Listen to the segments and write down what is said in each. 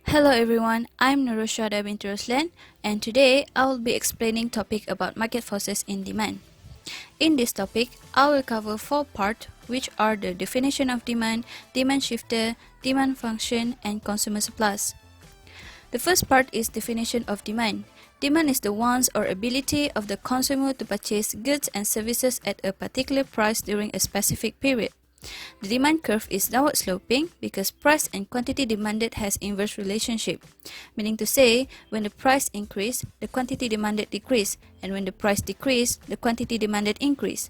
Hello everyone, I'm Nurushada binti Roslan, and today I will be explaining topic about market forces in demand. In this topic, I will cover 4 parts, which are the definition of demand, demand shifter, demand function, and consumer surplus. The first part is definition of demand. Demand is the wants or ability of the consumer to purchase goods and services at a particular price during a specific period. The demand curve is downward sloping because price and quantity demanded has inverse relationship, meaning to say, when the price increase, the quantity demanded decrease, and when the price decrease, the quantity demanded increase.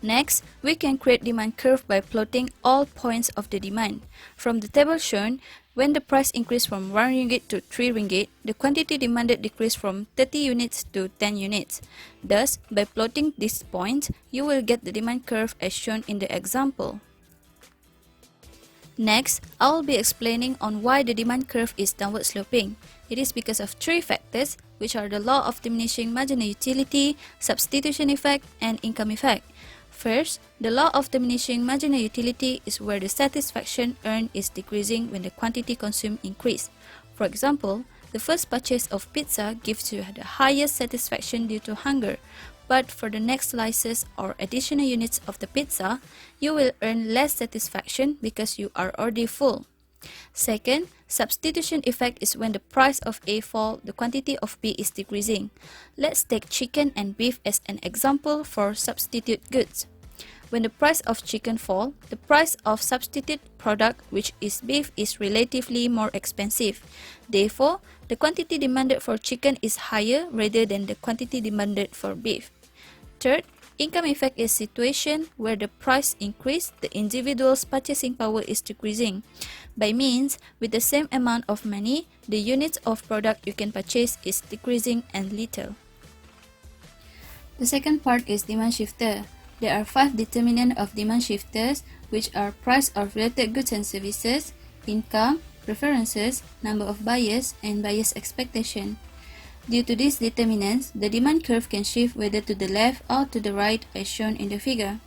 Next, we can create demand curve by plotting all points of the demand. From the table shown, when the price increased from 1 ringgit to 3 ringgit, the quantity demanded decreased from 30 units to 10 units. Thus, by plotting these points, you will get the demand curve as shown in the example. Next, I will be explaining on why the demand curve is downward sloping. It is because of 3 factors, which are the law of diminishing marginal utility, substitution effect, and income effect. First, the law of diminishing marginal utility is where the satisfaction earned is decreasing when the quantity consumed increase. For example, the first purchase of pizza gives you the highest satisfaction due to hunger, but for the next slices or additional units of the pizza, you will earn less satisfaction because you are already full. Second, substitution effect is when the price of A falls, the quantity of B is decreasing. Let's take chicken and beef as an example for substitute goods. When the price of chicken falls, the price of substitute product, which is beef, is relatively more expensive. Therefore, the quantity demanded for chicken is higher rather than the quantity demanded for beef. Third, income effect is situation where the price increase, the individual's purchasing power is decreasing. By means, with the same amount of money, the units of product you can purchase is decreasing and little. The second part is demand shifter. There are 5 determinants of demand shifters, which are price of related goods and services, income, preferences, number of buyers, and buyers' expectation. Due to these determinants, the demand curve can shift whether to the left or to the right as shown in the figure.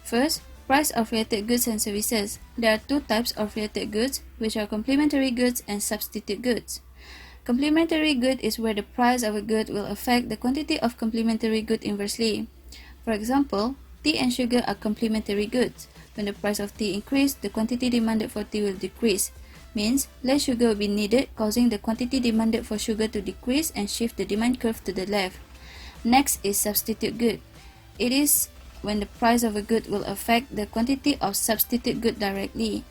First, price of related goods and services. There are 2 types of related goods, which are complementary goods and substitute goods. Complementary good is where the price of a good will affect the quantity of complementary good inversely. For example, tea and sugar are complementary goods. When the price of tea increases, the quantity demanded for tea will decrease. Means less sugar will be needed, causing the quantity demanded for sugar to decrease and shift the demand curve to the left. Next is substitute good. It is when the price of a good will affect the quantity of substitute good directly.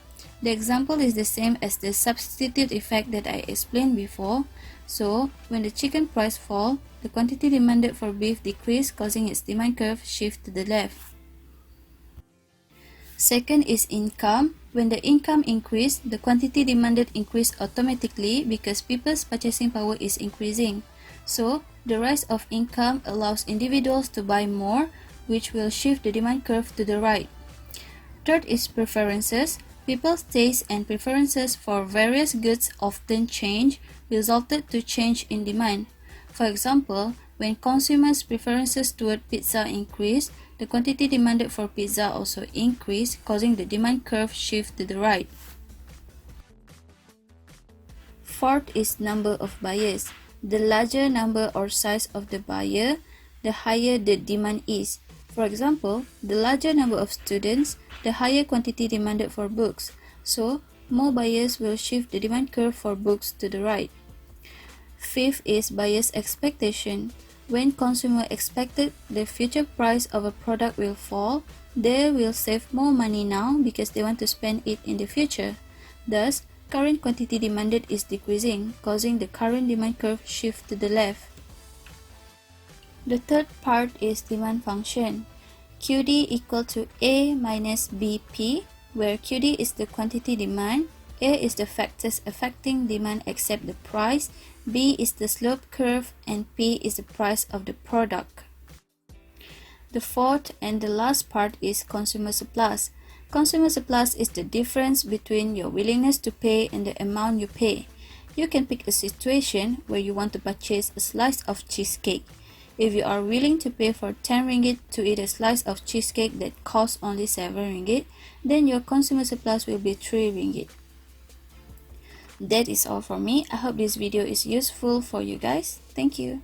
The example is the same as the substitute effect that I explained before. So, when the chicken price falls, the quantity demanded for beef decreases, causing its demand curve shift to the left. Second is income. When the income increases, the quantity demanded increases automatically because people's purchasing power is increasing. So, the rise of income allows individuals to buy more, which will shift the demand curve to the right. Third is preferences. People's tastes and preferences for various goods often change, resulted to change in demand. For example, when consumers' preferences toward pizza increase, the quantity demanded for pizza also increase, causing the demand curve shift to the right. Fourth is number of buyers. The larger number or size of the buyer, the higher the demand is. For example, the larger number of students, the higher quantity demanded for books. So, more buyers will shift the demand curve for books to the right. Fifth is buyers' expectation. When consumers expected the future price of a product will fall, they will save more money now because they want to spend it in the future. Thus, current quantity demanded is decreasing, causing the current demand curve shift to the left. The third part is demand function. QD equal to A minus BP, where QD is the quantity demand, A is the factors affecting demand except the price, B is the slope curve, and P is the price of the product. The fourth and the last part is consumer surplus. Consumer surplus is the difference between your willingness to pay and the amount you pay. You can pick a situation where you want to purchase a slice of cheesecake. If you are willing to pay for 10 ringgit to eat a slice of cheesecake that costs only 7 ringgit, then your consumer surplus will be 3 ringgit. That is all from me. I hope this video is useful for you guys. Thank you.